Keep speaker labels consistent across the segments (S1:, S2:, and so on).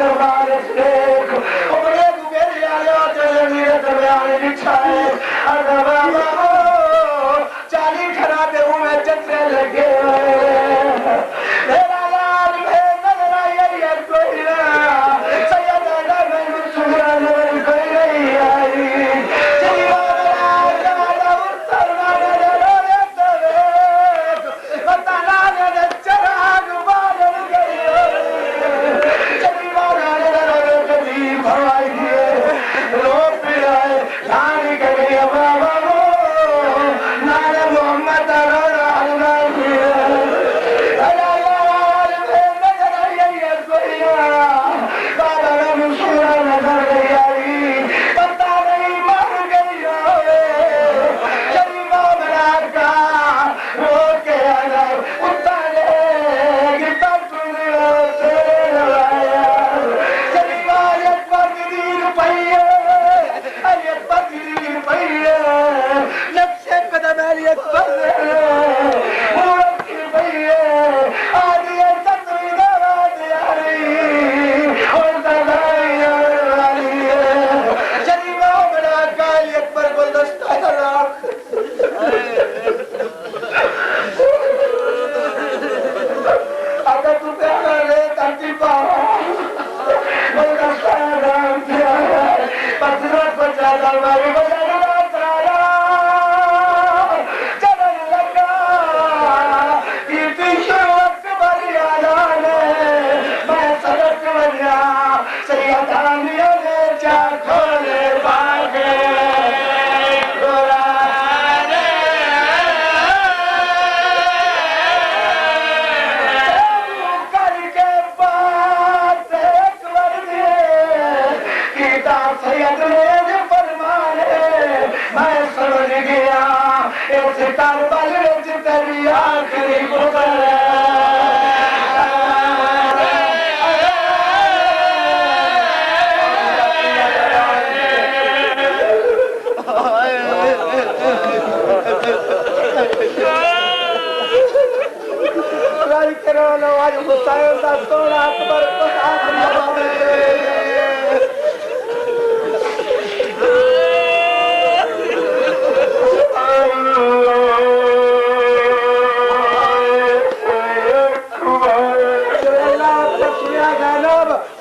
S1: दरबार देख बड़े मेरे आया चले मेरे दरबार बिछाए अरे बाबा 40 खराबे हुए चंद्रे लगे मेरा लाल नजर आई कोई ना सैयद मैं सुना नजर कोई नहीं आई चली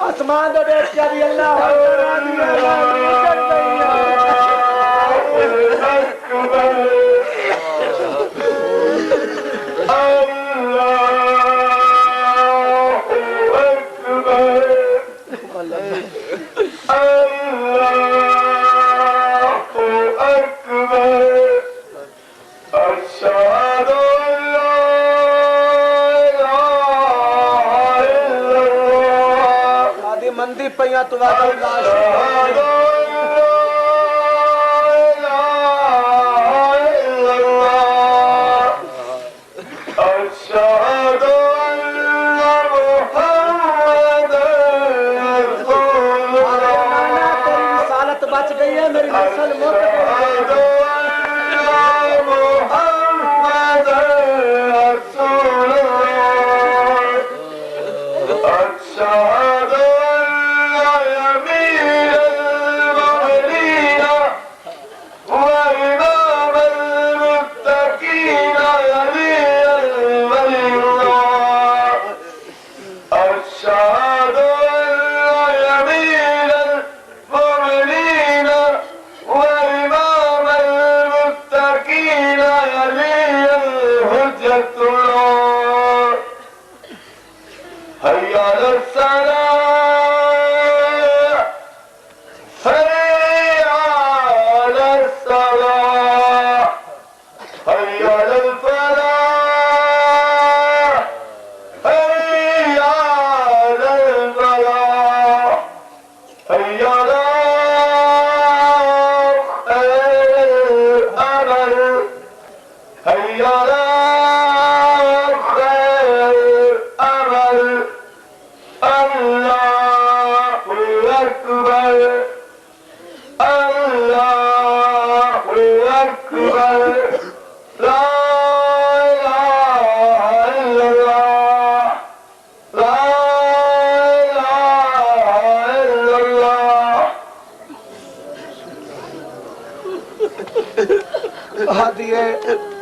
S1: आसमान तो देख क्या मंदी पैया तू बच गई है मेरी नस्ल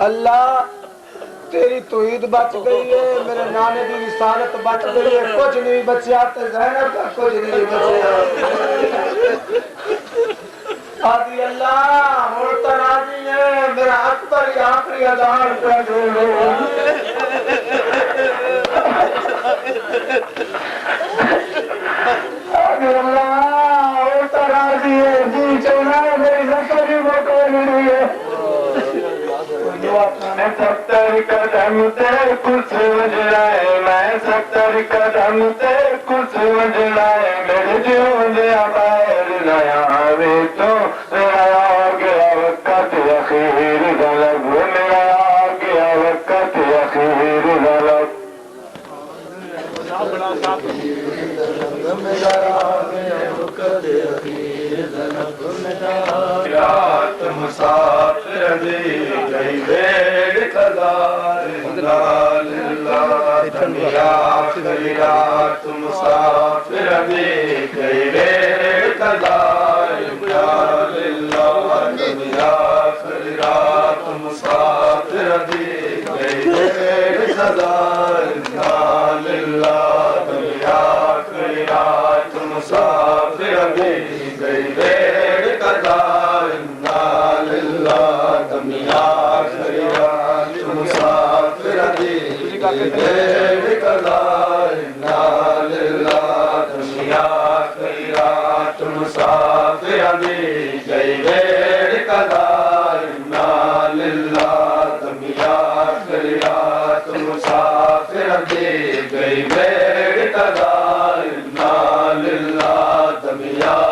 S1: अल्लाह तेरी तौहीद बच गई है, मेरे नाने की रिसालत बच गई है, कुछ नहीं बचा तो ज़ैनब का कुछ नहीं बचा। आदि अल्लाह मोर तो राजी है, मेरा अकबर आखिरी अज़ान कर दो। आदि अल्लाह मोर तो राजी है, जी चौना मेरी ज़िंदगी में कोई नहीं है। मैं 70 कदम ते कुछ वजराए, मैं 70 कदम ते कुछ वजराए, मेरे जीवन बाहर नया आवे तो मेरा आ गया वक्त अखीर गलब, मेरा आ गया वक्त अखीर गलब, मेरा आ गया वक्त अखीर गलब। रात मुसाफिर दी गई वेड़ कदार आखिरी रात मुसाफिर दी गई वेड़ कदार आखिरी रात मुसाफिर दी गई वेड़ कदार आखिरी रात मुसाफिर दी गई वेड़ कदार आखिरी रात मुसाफिर दी गई वेड़ कदार आखिरी रात मुसाफिर दी गई वेड़ कदार आखिरी रात मुसाफिर दी गई वेड़ कदार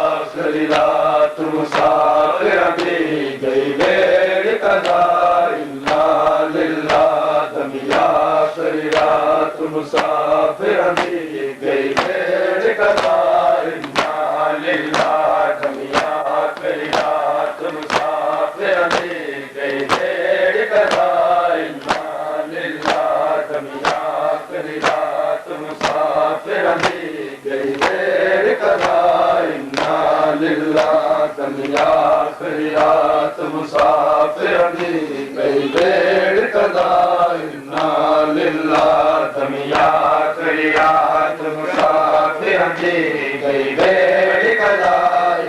S1: आखिरी रात मुसाफिर दी गई वेड़ कदार आखिरी रात मुसाफिर दी गई वेड़ कदार आखिरी रात मुसाफिर दी गई वेड़ कदार आखिरी रात मुसाफिर दी गई वेड़ कदार आखिरी रात मुसाफिर दी गई वेड़ कदार आखिरी रात मुसाफिर दी गई वेड़ कदार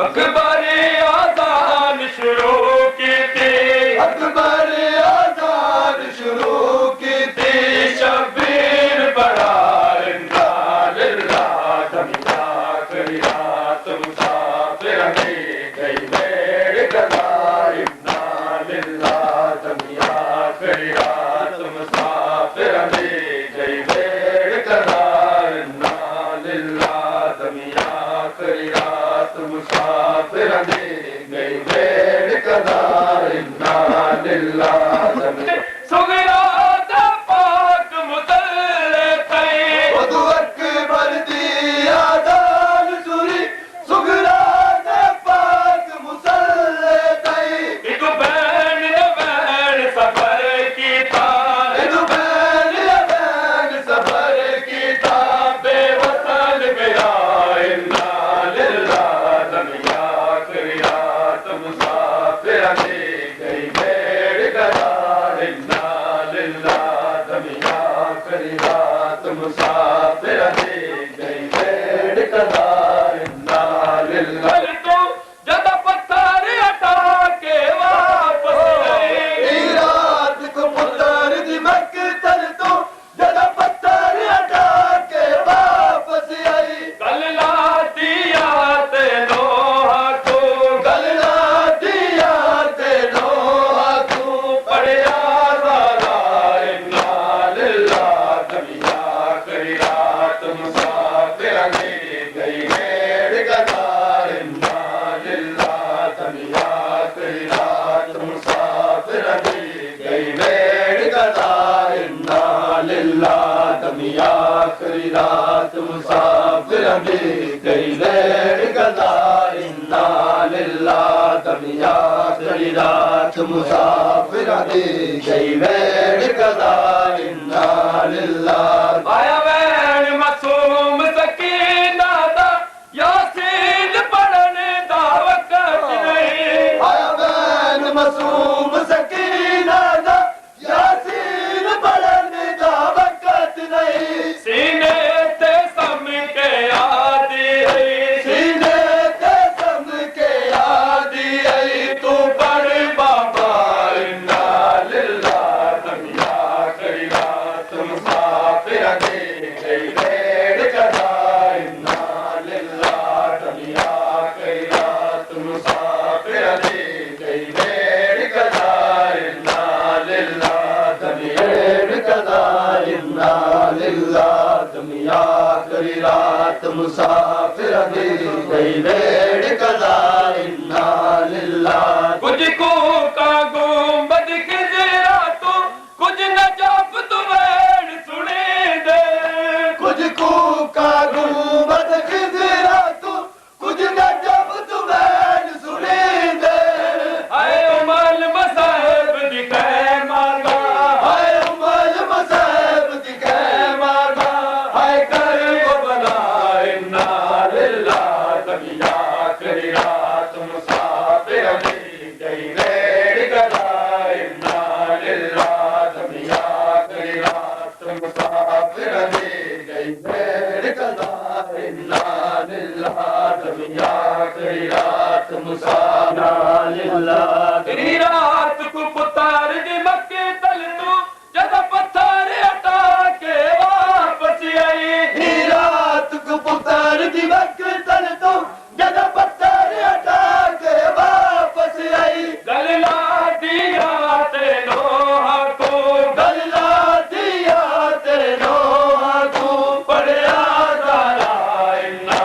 S1: अकबर आज़ान शुरू की थी, अकबर आज़ान शुरू की थी, शब्बीर बड़ा आखिरी रात मुसाफिर दी गई वेड़ कदार आखिरी रात मुसाफिर दी गई वेड़ कदार आखिरी रात मुसाफिर दी गई वेड़ कदार मुसाफिर दी गई वेड़ कदार जद पत्थर हटा के वापस गए, रात को पुत्र दी मकतल तो जद पत्थर हटा के वापस आई, गलना दिया ते नोहा को, गलना दिया ते नोहा को, पढ़िया आखिरी रात मुसाफिर दी गई वेड़ कदार आखिरी रात मुसाफिर दी गई वेड़ कदार आखिरी रात मुसाफिर दी गई वेड़ कदार आखिरी रात मुसाफिर दी गई वेड़ कदार आया वैन मासूम सकीना दा यासीन पढ़ने दा वक्त नहीं, आया वैन मासूम सकीना दा यासीन पढ़ने दा वक़्त नहीं सीने ते सम के आदि सीने ते सम के आदि तू पढ़ बाबा इन्ना लिल्लाह दुनिया करिया तुम मुसाफिर दे गई भेड़ कदा इन्ना लिल्लाह दुनिया करिया तुम मुसाफिर दे गई भेड़ कदा इन्ना लिल्लाह दुनिया कदा इन्ना लिल्लाह दुनिया करी रात मुसाफिर दे गई भेड़ कदा इन्ना लिल्लाह कुछ को का गुंबद खिजरा तो कुछ न जब तुम्हें सुने दे कुछ को का गुंबद खिजरा तो कुछ न जब तुम्हें सुने दे आए उमल मसाहब दिखे मांगा आए उमल मसाहब दिखे मांगा आए कर वो बना इन्ना लिल्लाह दुनिया करी रात मुसाफिर दे गई भेड़ कदा इन्ना लिल्लाह दुनिया करी रात मुसाफिर दे गई भेड़ कदा इन्ना लिल्लाह दुनिया करी रात मुसाफिर लिल्लाह तेरी रात को पुतार दी मक्के तल तू जद पत्थर हटा के वापस आई रात को पुतार दी मक्के तल तू जद पत्थर हटा के वापस आई गलला दिया ते नोहा को गलला दिया ते नोहा को पढ़या दारा इन्ना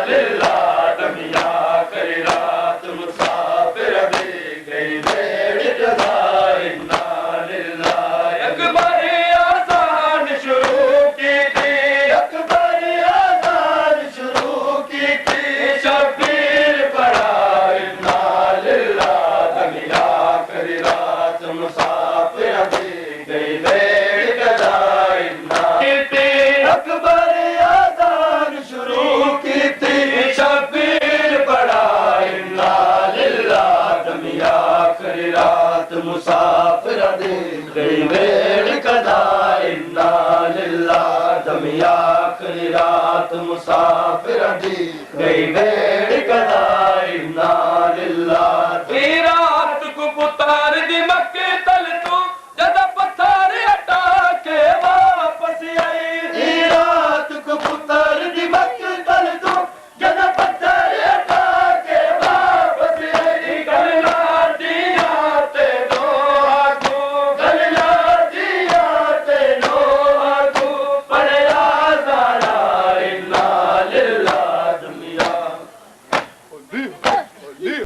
S1: लिल्लाह दुनिया करी रात मुसाफिर दे गई भेड़ कदा इन्ना लिल्लाह अकबर आजान शुरू की थी अकबर आजान शुरू की थी शबीर पड़ा इन्ना लिल्लाह दुनिया करी रात मुसाफिर दे गई भेड़ कदा इन्ना अकबर आजान शुरू की थी शबीर पड़ा इन्ना लिल्लाह दुनिया करी रात मुसाफिर दे गई भेड़ कदा इन्ना लिल्लाह दुनिया करी रात मुसाफिर दे गई भेड़ कदा इन्ना लिल्लाह रात को पुतार दी मक्के तल